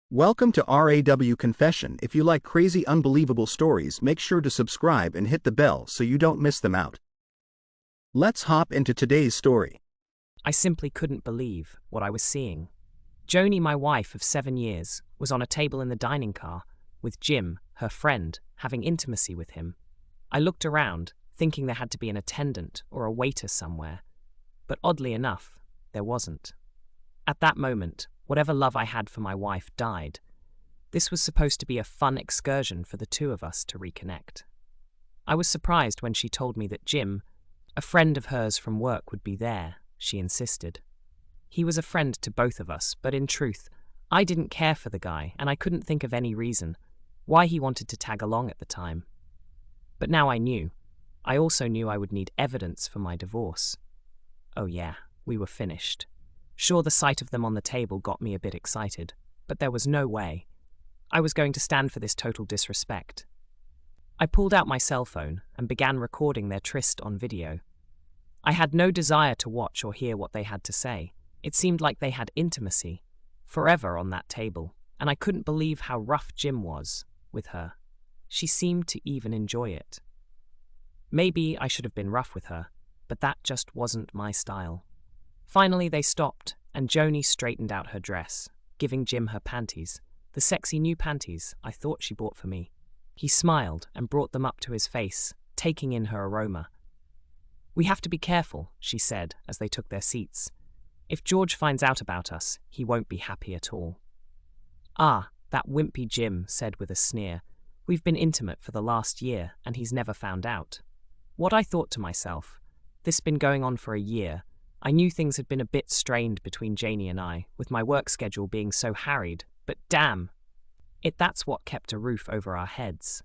Welcome to RAW Confession. If you like crazy, unbelievable stories, make sure to subscribe and hit the bell so you don't miss them out. Let's hop into today's story. I simply couldn't believe what I was seeing. Joni, my wife of 7 years, was on a table in the dining car with Jim, her friend, having intimacy with him. I looked around, thinking there had to be an attendant or a waiter somewhere, but oddly enough, there wasn't. At that moment, whatever love I had for my wife died. This was supposed to be a fun excursion for the two of us to reconnect. I was surprised when she told me that Jim, a friend of hers from work, would be there, she insisted. He was a friend to both of us, but in truth, I didn't care for the guy, and I couldn't think of any reason why he wanted to tag along at the time. But now I knew. I also knew I would need evidence for my divorce. Oh yeah, we were finished. Sure, the sight of them on the table got me a bit excited, but there was no way I was going to stand for this total disrespect. I pulled out my cell phone and began recording their tryst on video. I had no desire to watch or hear what they had to say. It seemed like they had intimacy forever on that table, and I couldn't believe how rough Jim was with her. She seemed to even enjoy it. Maybe I should have been rough with her, but that just wasn't my style. Finally, they stopped, and Joni straightened out her dress, giving Jim her panties, the sexy new panties I thought she bought for me. He smiled and brought them up to his face, taking in her aroma. "We have to be careful," she said as they took their seats. "If George finds out about us, he won't be happy at all." "Ah, that wimpy Jim," said with a sneer. "We've been intimate for the last year, and he's never found out." What I thought to myself, this been going on for a year. I knew things had been a bit strained between Janie and I, with my work schedule being so harried, but damn, that's what kept a roof over our heads.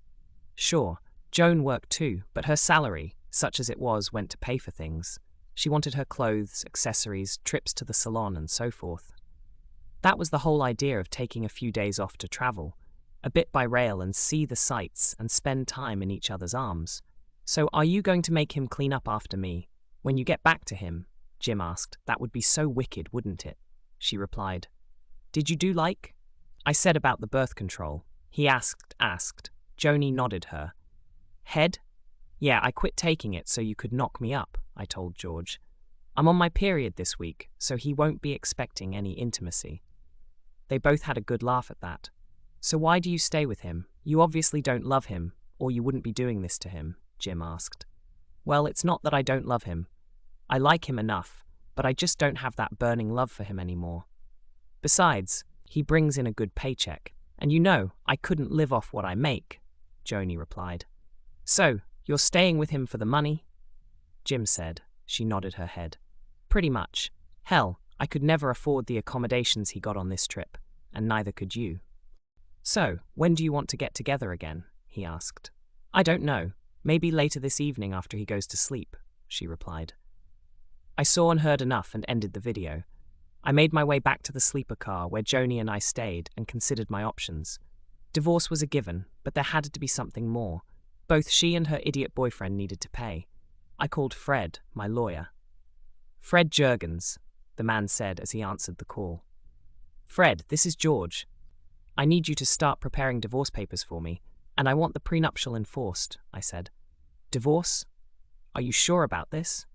Sure, Joan worked too, but her salary, such as it was, went to pay for things. She wanted her clothes, accessories, trips to the salon, and so forth. That was the whole idea of taking a few days off to travel, a bit by rail and see the sights and spend time in each other's arms. "So are you going to make him clean up after me when you get back to him?" Jim asked. "That would be so wicked, wouldn't it?" She replied. "Did you do like?" I said about the birth control. He asked. Joni nodded her head. "Yeah, I quit taking it so you could knock me up," I told George. "I'm on my period this week, so he won't be expecting any intimacy." They both had a good laugh at that. "So why do you stay with him? You obviously don't love him, or you wouldn't be doing this to him," Jim asked. "Well, it's not that I don't love him. I like him enough, but I just don't have that burning love for him anymore. Besides, he brings in a good paycheck, and you know, I couldn't live off what I make," Joni replied. "So, you're staying with him for the money?" Jim said. She nodded her head. "Pretty much. Hell, I could never afford the accommodations he got on this trip, and neither could you." "So, when do you want to get together again?" he asked. "I don't know. Maybe later this evening after he goes to sleep," she replied. I saw and heard enough and ended the video. I made my way back to the sleeper car where Joni and I stayed and considered my options. Divorce was a given, but there had to be something more. Both she and her idiot boyfriend needed to pay. I called Fred, my lawyer. "Fred Jurgens," the man said as he answered the call. "Fred, this is George. I need you to start preparing divorce papers for me, and I want the prenuptial enforced," I said. "Divorce? Are you sure about this?"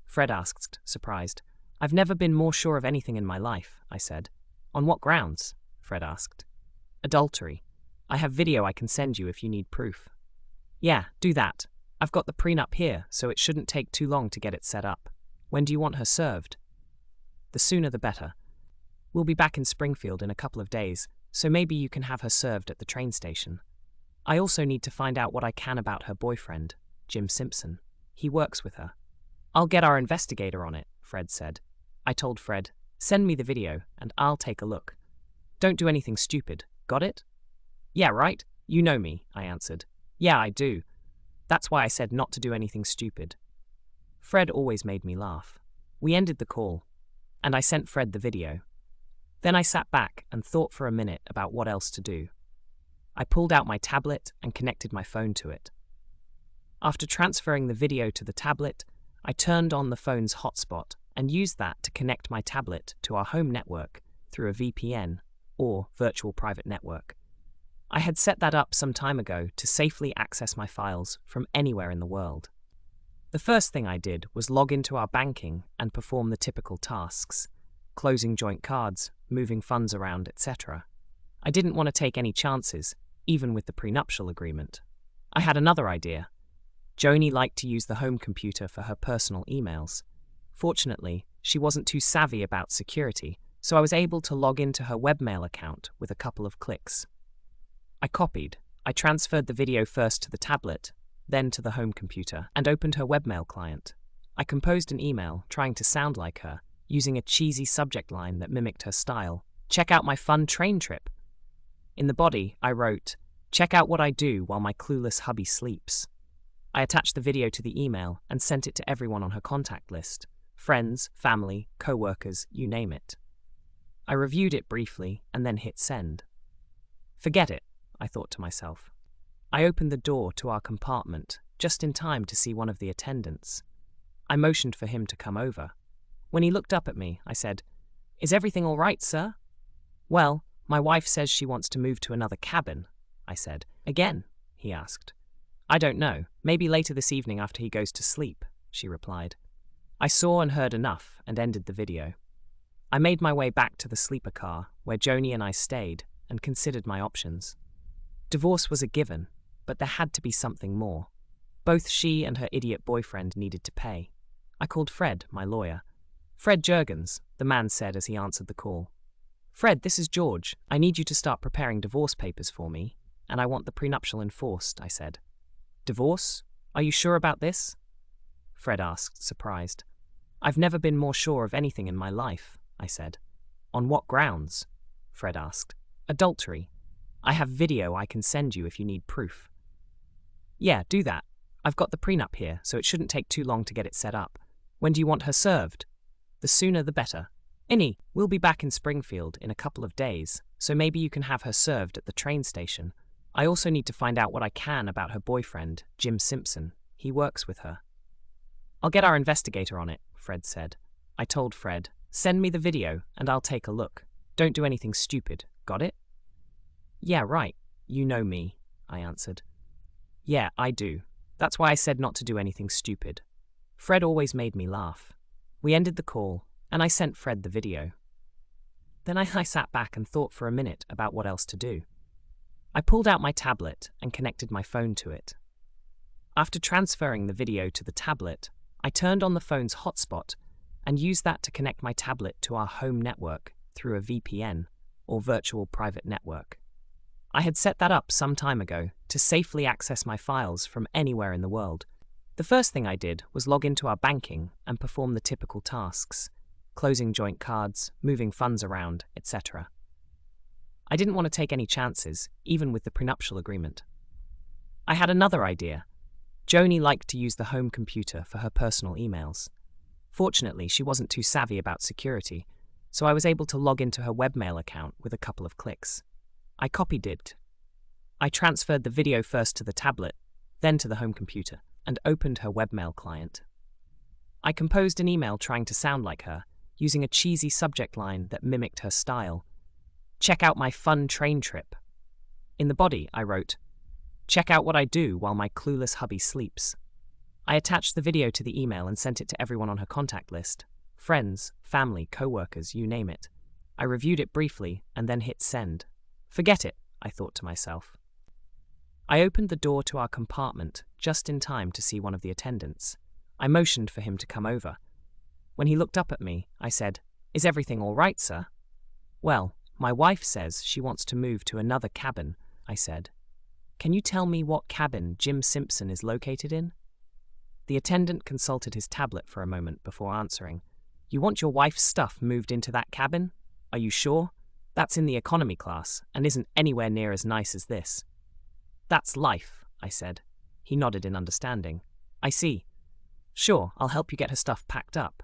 Fred asked, surprised. "I've never been more sure of anything in my life," I said. "On what grounds?" Fred asked. "Adultery. I have video I can send you if you need proof." "Yeah, do that. I've got the prenup here, so it shouldn't take too long to get it set up. When do you want her served?" "The sooner the better. We'll be back in Springfield in a couple of days, so maybe you can have her served at the train station. I also need to find out what I can about her boyfriend, Jim Simpson. He works with her." "I'll get our investigator on it," Fred said. I told Fred, "Send me the video, and I'll take a look. Don't do anything stupid, got it?" "Yeah, right? You know me," I answered. "Yeah, I do. That's why I said not to do anything stupid." Fred always made me laugh. We ended the call, and I sent Fred the video. Then I sat back and thought for a minute about what else to do. I pulled out my tablet and connected my phone to it. After transferring the video to the tablet, I turned on the phone's hotspot and used that to connect my tablet to our home network through a VPN, or virtual private network. I had set that up some time ago to safely access my files from anywhere in the world. The first thing I did was log into our banking and perform the typical tasks: closing joint cards, moving funds around, etc. I didn't want to take any chances, even with the prenuptial agreement. I had another idea. Joni liked to use the home computer for her personal emails. Fortunately, she wasn't too savvy about security, so I was able to log into her webmail account with a couple of clicks. I transferred the video first to the tablet, then to the home computer, and opened her webmail client. I composed an email trying to sound like her, using a cheesy subject line that mimicked her style. "Check out my fun train trip." In the body, I wrote, "Check out what I do while my clueless hubby sleeps." I attached the video to the email and sent it to everyone on her contact list: friends, family, co-workers, you name it. I reviewed it briefly and then hit send. Forget it, I thought to myself. I opened the door to our compartment just in time to see one of the attendants. I motioned for him to come over. When he looked up at me, I said, "Is everything all right, sir?" "Well, my wife says she wants to move to another cabin," I said. "Again?" he asked. "I don't know. Maybe later this evening after he goes to sleep," she replied. I saw and heard enough and ended the video. I made my way back to the sleeper car where Joni and I stayed and considered my options. Divorce was a given, but there had to be something more. Both she and her idiot boyfriend needed to pay. I called Fred, my lawyer. "Fred Jurgens," the man said as he answered the call. "Fred, this is George. I need you to start preparing divorce papers for me, and I want the prenuptial enforced," I said. "Divorce? Are you sure about this?" Fred asked, surprised. "I've never been more sure of anything in my life," I said. "On what grounds?" Fred asked. "Adultery. I have video I can send you if you need proof." "Yeah, do that. I've got the prenup here, so it shouldn't take too long to get it set up. When do you want her served?" "The sooner the better." "Innie, we'll be back in Springfield in a couple of days, so maybe you can have her served at the train station. I also need to find out what I can about her boyfriend, Jim Simpson. He works with her." "I'll get our investigator on it," Fred said. I told Fred, "Send me the video and I'll take a look. Don't do anything stupid. Got it?" "Yeah, right. You know me," I answered. "Yeah, I do. That's why I said not to do anything stupid." Fred always made me laugh. We ended the call, and I sent Fred the video. Then I sat back and thought for a minute about what else to do. I pulled out my tablet and connected my phone to it. After transferring the video to the tablet, I turned on the phone's hotspot and used that to connect my tablet to our home network through a VPN, or virtual private network. I had set that up some time ago to safely access my files from anywhere in the world. The first thing I did was log into our banking and perform the typical tasks: closing joint cards, moving funds around, etc. I didn't want to take any chances, even with the prenuptial agreement. I had another idea. Joni liked to use the home computer for her personal emails. Fortunately, she wasn't too savvy about security, so I was able to log into her webmail account with a couple of clicks. I copied it. I transferred the video first to the tablet, then to the home computer, and opened her webmail client. I composed an email trying to sound like her, using a cheesy subject line that mimicked her style. "Check out my fun train trip." In the body, I wrote, "Check out what I do while my clueless hubby sleeps." I attached the video to the email and sent it to everyone on her contact list: friends, family, co-workers, you name it. I reviewed it briefly and then hit send. Forget it, I thought to myself. I opened the door to our compartment just in time to see one of the attendants. I motioned for him to come over. When he looked up at me, I said, "Is everything all right, sir?" "Well, my wife says she wants to move to another cabin," I said. "Can you tell me what cabin Jim Simpson is located in?" The attendant consulted his tablet for a moment before answering. "You want your wife's stuff moved into that cabin? Are you sure? That's in the economy class and isn't anywhere near as nice as this." "That's life," I said. He nodded in understanding. "I see. Sure, I'll help you get her stuff packed up."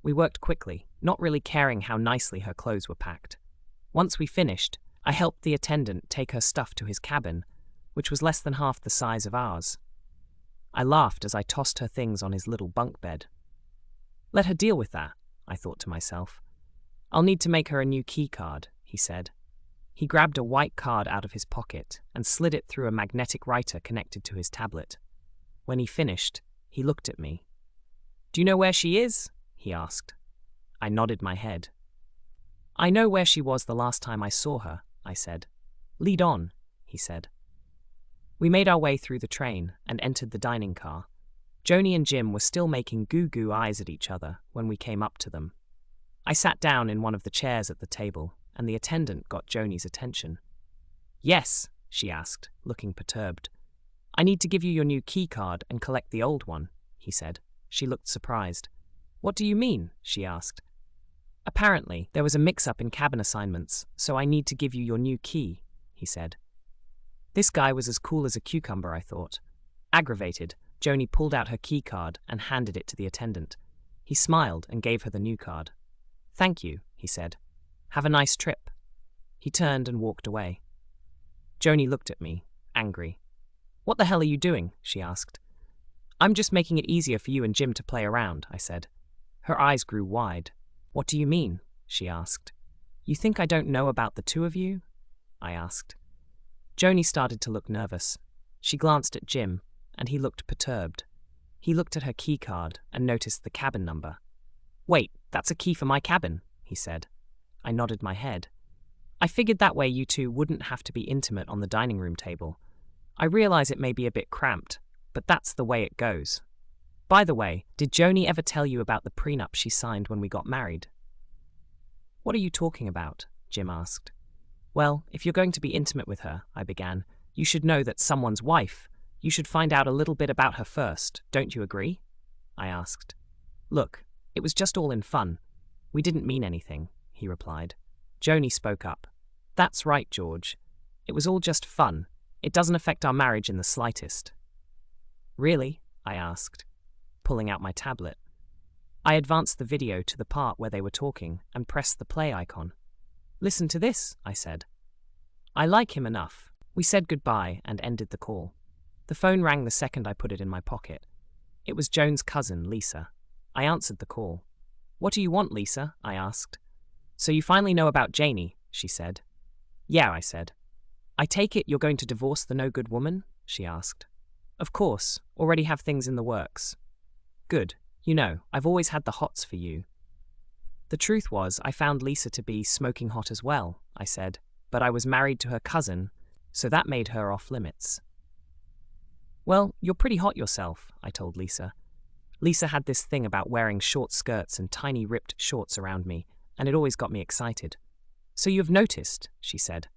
We worked quickly, not really caring how nicely her clothes were packed. Once we finished, I helped the attendant take her stuff to his cabin, which was less than half the size of ours. I laughed as I tossed her things on his little bunk bed. "Let her deal with that," I thought to myself. "I'll need to make her a new key card," he said. He grabbed a white card out of his pocket and slid it through a magnetic writer connected to his tablet. When he finished, he looked at me. "Do you know where she is?" he asked. I nodded my head. "I know where she was the last time I saw her," I said. "Lead on," he said. We made our way through the train and entered the dining car. Joni and Jim were still making goo-goo eyes at each other when we came up to them. I sat down in one of the chairs at the table, and the attendant got Joni's attention. "Yes," she asked, looking perturbed. "I need to give you your new key card and collect the old one," he said. She looked surprised. "What do you mean?" she asked. "Apparently, there was a mix-up in cabin assignments, so I need to give you your new key," he said. This guy was as cool as a cucumber, I thought. Aggravated, Joni pulled out her key card and handed it to the attendant. He smiled and gave her the new card. "Thank you," he said. "Have a nice trip." He turned and walked away. Joni looked at me, angry. "What the hell are you doing?" she asked. "I'm just making it easier for you and Jim to play around," I said. Her eyes grew wide. "What do you mean?" she asked. "You think I don't know about the two of you?" I asked. Joni started to look nervous. She glanced at Jim, and he looked perturbed. He looked at her key card and noticed the cabin number. "Wait, that's a key for my cabin," he said. I nodded my head. "I figured that way you two wouldn't have to be intimate on the dining room table. I realize it may be a bit cramped, but that's the way it goes. By the way, did Joni ever tell you about the prenup she signed when we got married?" "What are you talking about?" Jim asked. "Well, if you're going to be intimate with her," I began, "you should know that someone's wife. You should find out a little bit about her first, don't you agree?" I asked. "Look, it was just all in fun. We didn't mean anything," he replied. Joni spoke up. "That's right, George. It was all just fun. It doesn't affect our marriage in the slightest." "Really?" I asked, pulling out my tablet. I advanced the video to the part where they were talking and pressed the play icon. "Listen to this," I said. "I like him enough." We said goodbye and ended the call. The phone rang the second I put it in my pocket. It was Joan's cousin, Lisa. I answered the call. "What do you want, Lisa?" I asked. "So you finally know about Janie," she said. "Yeah," I said. "I take it you're going to divorce the no-good woman?" she asked. "Of course, already have things in the works." "Good. You know, I've always had the hots for you." The truth was, I found Lisa to be smoking hot as well, I said, but I was married to her cousin, so that made her off limits. "Well, you're pretty hot yourself," I told Lisa. Lisa had this thing about wearing short skirts and tiny ripped shorts around me, and it always got me excited. "So you've noticed," she said.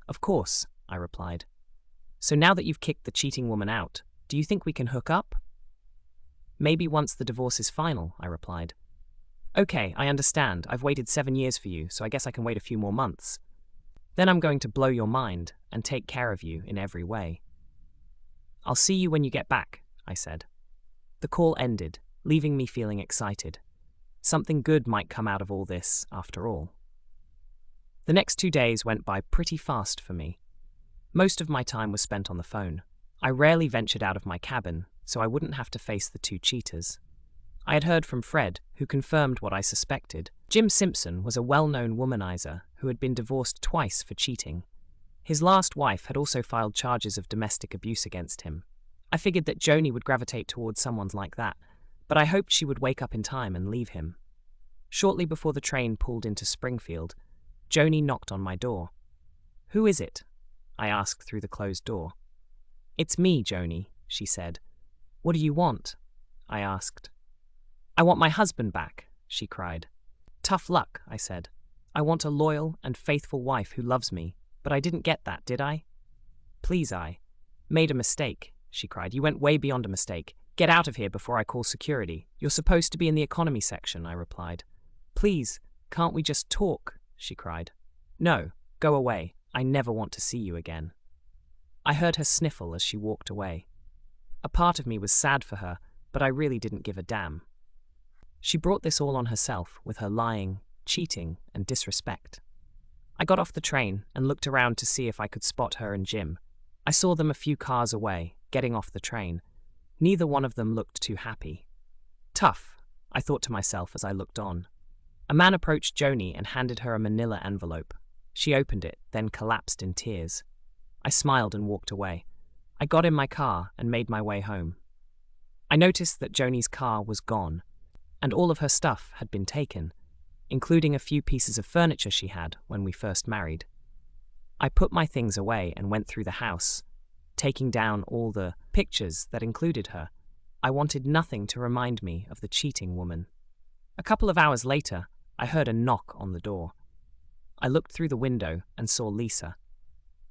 "Of course," I replied. "So now that you've kicked the cheating woman out, do you think we can hook up?" "Maybe once the divorce is final," I replied. "Okay, I understand. I've waited 7 years for you, so I guess I can wait a few more months. Then I'm going to blow your mind and take care of you in every way." "I'll see you when you get back," I said. The call ended, leaving me feeling excited. Something good might come out of all this, after all. The next 2 days went by pretty fast for me. Most of my time was spent on the phone. I rarely ventured out of my cabin, so I wouldn't have to face the two cheaters. I had heard from Fred, who confirmed what I suspected. Jim Simpson was a well-known womanizer who had been divorced twice for cheating. His last wife had also filed charges of domestic abuse against him. I figured that Joni would gravitate towards someone like that, but I hoped she would wake up in time and leave him. Shortly before the train pulled into Springfield, Joni knocked on my door. "Who is it?" I asked through the closed door. "It's me, Joni," she said. "What do you want?" I asked. "I want my husband back," she cried. "Tough luck," I said. "I want a loyal and faithful wife who loves me, but I didn't get that, did I?" "Please, I made a mistake," she cried. "You went way beyond a mistake. Get out of here before I call security. You're supposed to be in the economy section," I replied. "Please, can't we just talk?" she cried. "No, go away. I never want to see you again." I heard her sniffle as she walked away. A part of me was sad for her, but I really didn't give a damn. She brought this all on herself with her lying, cheating, and disrespect. I got off the train and looked around to see if I could spot her and Jim. I saw them a few cars away, getting off the train. Neither one of them looked too happy. Tough, I thought to myself as I looked on. A man approached Joni and handed her a manila envelope. She opened it, then collapsed in tears. I smiled and walked away. I got in my car and made my way home. I noticed that Joni's car was gone, and all of her stuff had been taken, including a few pieces of furniture she had when we first married. I put my things away and went through the house, taking down all the pictures that included her. I wanted nothing to remind me of the cheating woman. A couple of hours later, I heard a knock on the door. I looked through the window and saw Lisa.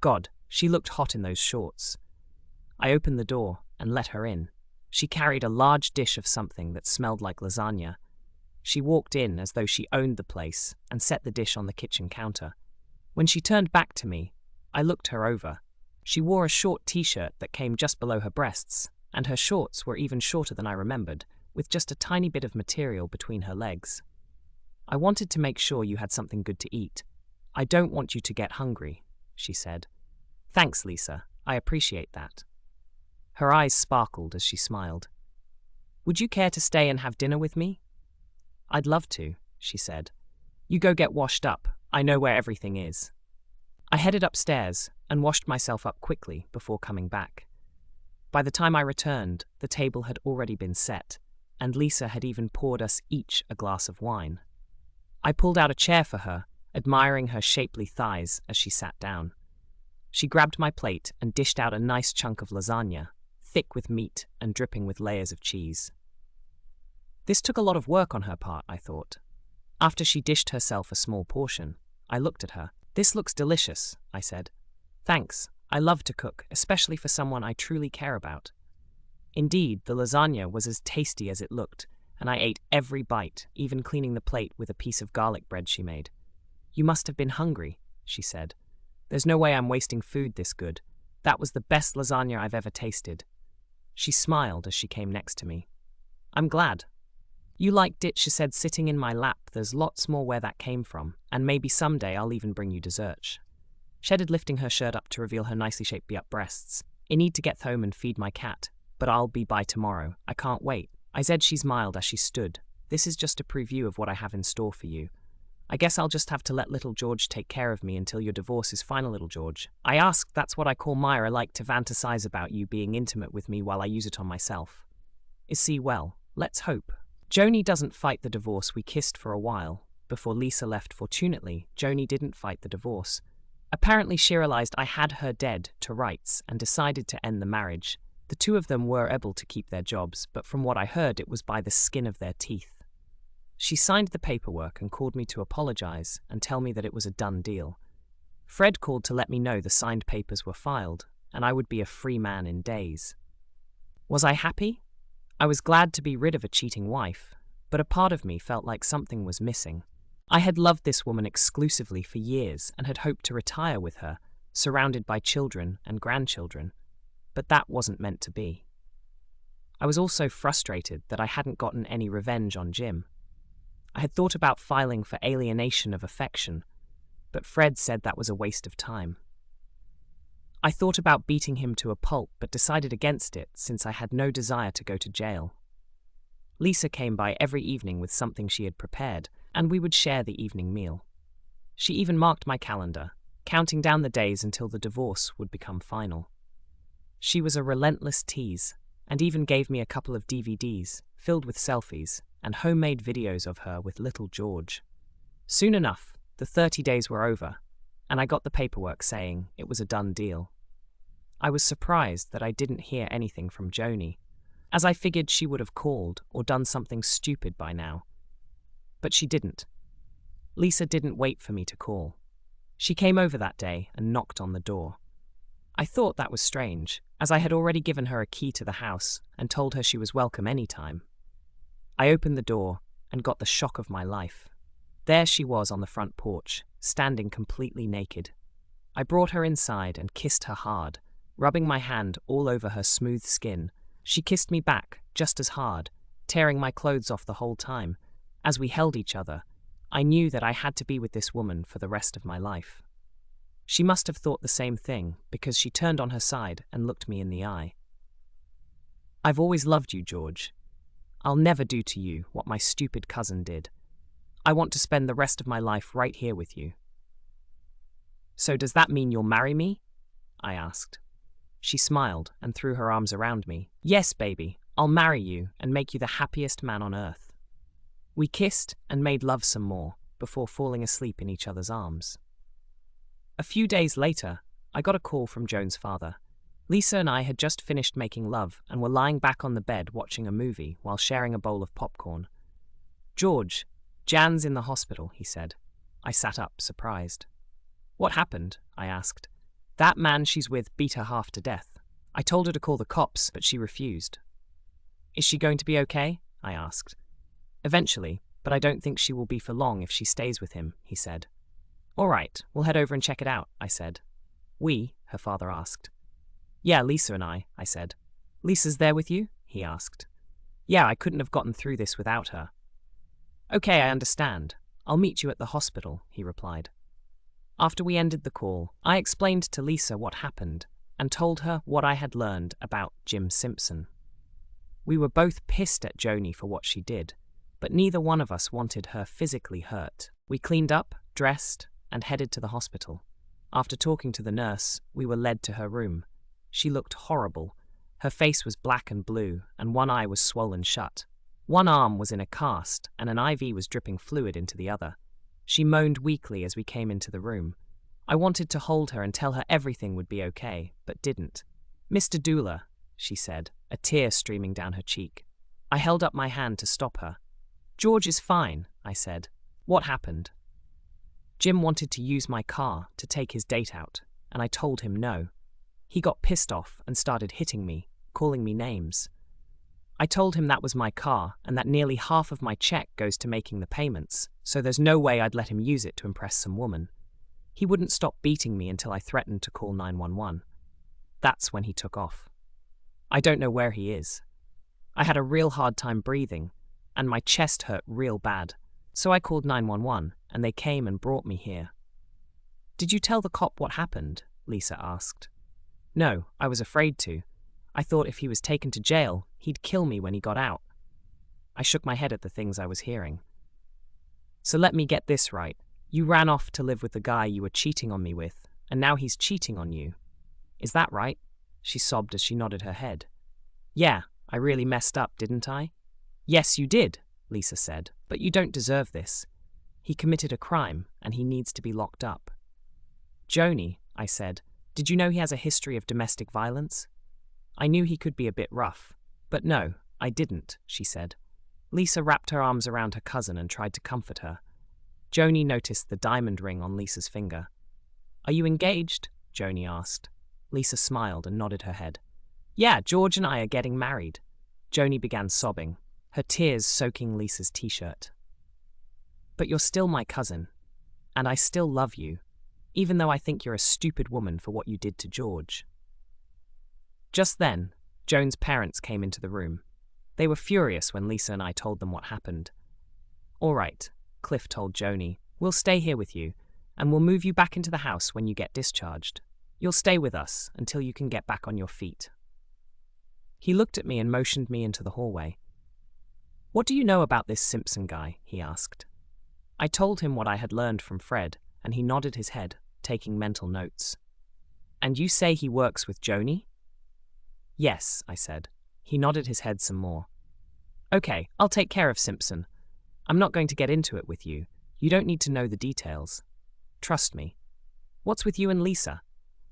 God, she looked hot in those shorts. I opened the door and let her in. She carried a large dish of something that smelled like lasagna. She walked in as though she owned the place and set the dish on the kitchen counter. When she turned back to me, I looked her over. She wore a short t-shirt that came just below her breasts, and her shorts were even shorter than I remembered, with just a tiny bit of material between her legs. I wanted to make sure you had something good to eat. I don't want you to get hungry, she said. Thanks, Lisa. I appreciate that. Her eyes sparkled as she smiled. Would you care to stay and have dinner with me? I'd love to, she said. You go get washed up. I know where everything is. I headed upstairs and washed myself up quickly before coming back. By the time I returned, the table had already been set, and Lisa had even poured us each a glass of wine. I pulled out a chair for her, admiring her shapely thighs as she sat down. She grabbed my plate and dished out a nice chunk of lasagna, thick with meat and dripping with layers of cheese. This took a lot of work on her part, I thought. After she dished herself a small portion, I looked at her. This looks delicious, I said. Thanks. I love to cook, especially for someone I truly care about. Indeed, the lasagna was as tasty as it looked, and I ate every bite, even cleaning the plate with a piece of garlic bread she made. You must have been hungry, she said. There's no way I'm wasting food this good. That was the best lasagna I've ever tasted. She smiled as she came next to me. I'm glad. You liked it, she said, sitting in my lap. There's lots more where that came from, and maybe someday I'll even bring you dessert. She headed lifting her shirt up to reveal her nicely shaped be-up breasts. I need to get home and feed my cat, but I'll be by tomorrow. I can't wait. I said. She smiled as she stood. This is just a preview of what I have in store for you. I guess I'll just have to let little George take care of me until your divorce is final, little George. I asked. That's what I call Myra, like to fantasize about you being intimate with me while I use it on myself. Well, let's hope. Joni doesn't fight the divorce. We kissed for a while. Before Lisa left, fortunately, Joni didn't fight the divorce. Apparently she realized I had her dead to rights and decided to end the marriage. The two of them were able to keep their jobs, but from what I heard it was by the skin of their teeth. She signed the paperwork and called me to apologize and tell me that it was a done deal. Fred called to let me know the signed papers were filed, and I would be a free man in days. Was I happy? I was glad to be rid of a cheating wife, but a part of me felt like something was missing. I had loved this woman exclusively for years and had hoped to retire with her, surrounded by children and grandchildren, but that wasn't meant to be. I was also frustrated that I hadn't gotten any revenge on Jim. I had thought about filing for alienation of affection, but Fred said that was a waste of time. I thought about beating him to a pulp but decided against it since I had no desire to go to jail. Lisa came by every evening with something she had prepared, and we would share the evening meal. She even marked my calendar, counting down the days until the divorce would become final. She was a relentless tease, and even gave me a couple of DVDs filled with selfies and homemade videos of her with little George. Soon enough, the 30 days were over, and I got the paperwork saying it was a done deal. I was surprised that I didn't hear anything from Joni, as I figured she would have called or done something stupid by now. But she didn't. Lisa didn't wait for me to call. She came over that day and knocked on the door. I thought that was strange, as I had already given her a key to the house and told her she was welcome anytime. I opened the door and got the shock of my life. There she was on the front porch, standing completely naked. I brought her inside and kissed her hard, rubbing my hand all over her smooth skin. She kissed me back just as hard, tearing my clothes off the whole time. As we held each other, I knew that I had to be with this woman for the rest of my life. She must have thought the same thing, because she turned on her side and looked me in the eye. I've always loved you, George. I'll never do to you what my stupid cousin did. I want to spend the rest of my life right here with you. So does that mean you'll marry me? I asked. She smiled and threw her arms around me. Yes, baby, I'll marry you and make you the happiest man on earth. We kissed and made love some more before falling asleep in each other's arms. A few days later, I got a call from Joan's father. Lisa and I had just finished making love and were lying back on the bed watching a movie while sharing a bowl of popcorn. George, Jan's in the hospital, he said. I sat up, surprised. What happened? I asked. That man she's with beat her half to death. I told her to call the cops, but she refused. Is she going to be okay? I asked. Eventually, but I don't think she will be for long if she stays with him, he said. All right, we'll head over and check it out, I said. We? Her father asked. Yeah, Lisa and I said. Lisa's there with you? He asked. Yeah, I couldn't have gotten through this without her. Okay, I understand. I'll meet you at the hospital, he replied. After we ended the call, I explained to Lisa what happened and told her what I had learned about Jim Simpson. We were both pissed at Joni for what she did, but neither one of us wanted her physically hurt. We cleaned up, dressed, and headed to the hospital. After talking to the nurse, we were led to her room. She looked horrible. Her face was black and blue, and one eye was swollen shut. One arm was in a cast, and an IV was dripping fluid into the other. She moaned weakly as we came into the room. I wanted to hold her and tell her everything would be okay, but didn't. Mr. Doula, she said, a tear streaming down her cheek. I held up my hand to stop her. George is fine, I said. What happened? Jim wanted to use my car to take his date out, and I told him no. He got pissed off and started hitting me, calling me names. I told him that was my car and that nearly half of my check goes to making the payments, so there's no way I'd let him use it to impress some woman. He wouldn't stop beating me until I threatened to call 911. That's when he took off. I don't know where he is. I had a real hard time breathing, and my chest hurt real bad, so I called 911, and they came and brought me here. Did you tell the cop what happened? Lisa asked. No, I was afraid to. I thought if he was taken to jail, he'd kill me when he got out. I shook my head at the things I was hearing. So let me get this right. You ran off to live with the guy you were cheating on me with, and now he's cheating on you. Is that right? She sobbed as she nodded her head. Yeah, I really messed up, didn't I? Yes, you did, Lisa said, but you don't deserve this. He committed a crime, and he needs to be locked up. Joni, I said, did you know he has a history of domestic violence? I knew he could be a bit rough, but no, I didn't, she said. Lisa wrapped her arms around her cousin and tried to comfort her. Joni noticed the diamond ring on Lisa's finger. Are you engaged? Joni asked. Lisa smiled and nodded her head. Yeah, George and I are getting married. Joni began sobbing, her tears soaking Lisa's t-shirt. But you're still my cousin, and I still love you, even though I think you're a stupid woman for what you did to George. Just then, Joan's parents came into the room. They were furious when Lisa and I told them what happened. All right, Cliff told Joni, we'll stay here with you, and we'll move you back into the house when you get discharged. You'll stay with us until you can get back on your feet. He looked at me and motioned me into the hallway. What do you know about this Simpson guy? He asked. I told him what I had learned from Fred, and he nodded his head, taking mental notes. And you say he works with Joni? Yes, I said. He nodded his head some more. Okay, I'll take care of Simpson. I'm not going to get into it with you. You don't need to know the details. Trust me. What's with you and Lisa?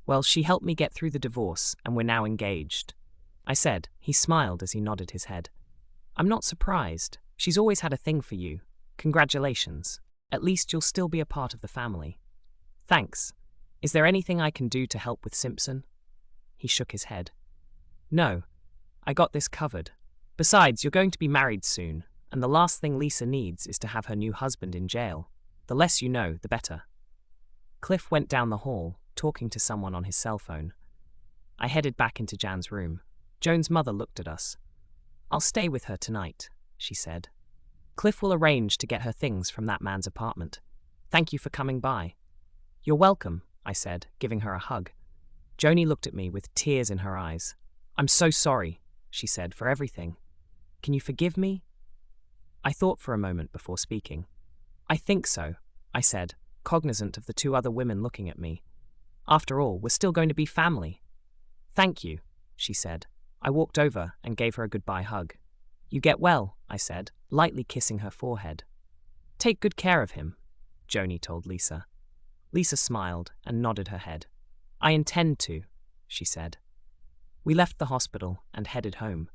Well, she helped me get through the divorce, and we're now engaged. I said. He smiled as he nodded his head. I'm not surprised. She's always had a thing for you. Congratulations. At least you'll still be a part of the family. Thanks. Is there anything I can do to help with Simpson? He shook his head. No, I got this covered. Besides, you're going to be married soon, and the last thing Lisa needs is to have her new husband in jail. The less you know, the better. Cliff went down the hall, talking to someone on his cell phone. I headed back into Jan's room. Joan's mother looked at us. I'll stay with her tonight, she said. Cliff will arrange to get her things from that man's apartment. Thank you for coming by. You're welcome, I said, giving her a hug. Joni looked at me with tears in her eyes. I'm so sorry, she said, for everything. Can you forgive me? I thought for a moment before speaking. I think so, I said, cognizant of the two other women looking at me. After all, we're still going to be family. Thank you, she said. I walked over and gave her a goodbye hug. You get well, I said, lightly kissing her forehead. Take good care of him, Joni told Lisa. Lisa smiled and nodded her head. I intend to, she said. We left the hospital and headed home.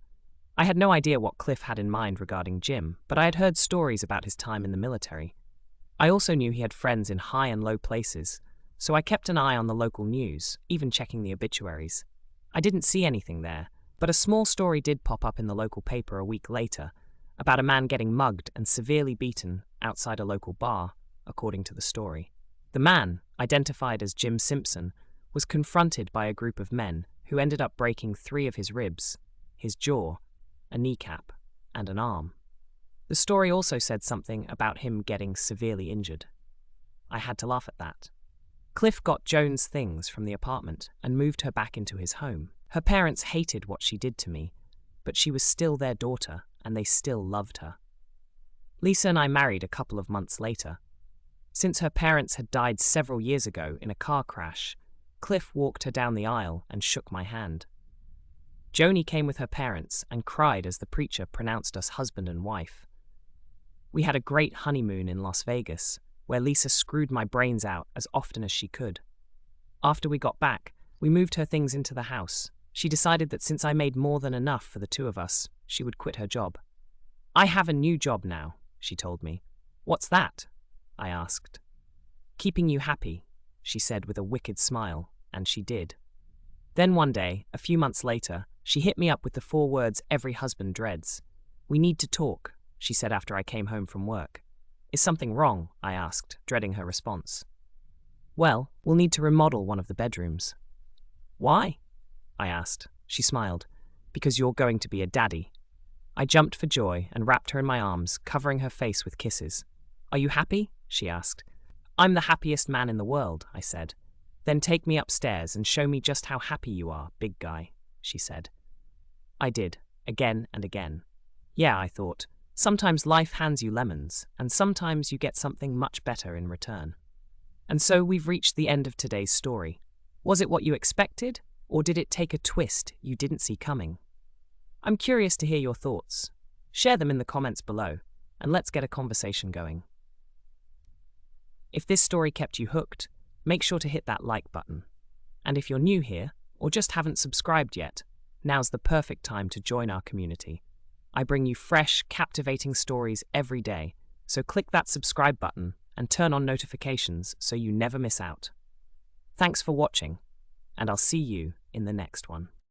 I had no idea what Cliff had in mind regarding Jim, but I had heard stories about his time in the military. I also knew he had friends in high and low places, so I kept an eye on the local news, even checking the obituaries. I didn't see anything there, but a small story did pop up in the local paper a week later about a man getting mugged and severely beaten outside a local bar, according to the story. The man, identified as Jim Simpson, was confronted by a group of men who ended up breaking 3 of his ribs, his jaw, a kneecap, and an arm. The story also said something about him getting severely injured. I had to laugh at that. Cliff got Joan's things from the apartment and moved her back into his home. Her parents hated what she did to me, but she was still their daughter, and they still loved her. Lisa and I married a couple of months later. Since her parents had died several years ago in a car crash, Cliff walked her down the aisle and shook my hand. Joni came with her parents and cried as the preacher pronounced us husband and wife. We had a great honeymoon in Las Vegas, where Lisa screwed my brains out as often as she could. After we got back, we moved her things into the house. She decided that since I made more than enough for the 2 of us, she would quit her job. I have a new job now, she told me. What's that? I asked. Keeping you happy, she said with a wicked smile, and she did. Then one day, a few months later, she hit me up with the 4 words every husband dreads. We need to talk, she said after I came home from work. Is something wrong? I asked, dreading her response. Well, we'll need to remodel one of the bedrooms. Why? I asked. She smiled. Because you're going to be a daddy. I jumped for joy and wrapped her in my arms, covering her face with kisses. Are you happy? She asked. I'm the happiest man in the world, I said. Then take me upstairs and show me just how happy you are, big guy, she said. I did, again and again. Yeah, I thought, sometimes life hands you lemons, and sometimes you get something much better in return. And so we've reached the end of today's story. Was it what you expected, or did it take a twist you didn't see coming? I'm curious to hear your thoughts. Share them in the comments below, and let's get a conversation going. If this story kept you hooked, make sure to hit that like button. And if you're new here, or just haven't subscribed yet, now's the perfect time to join our community. I bring you fresh, captivating stories every day, so click that subscribe button and turn on notifications so you never miss out. Thanks for watching, and I'll see you in the next one.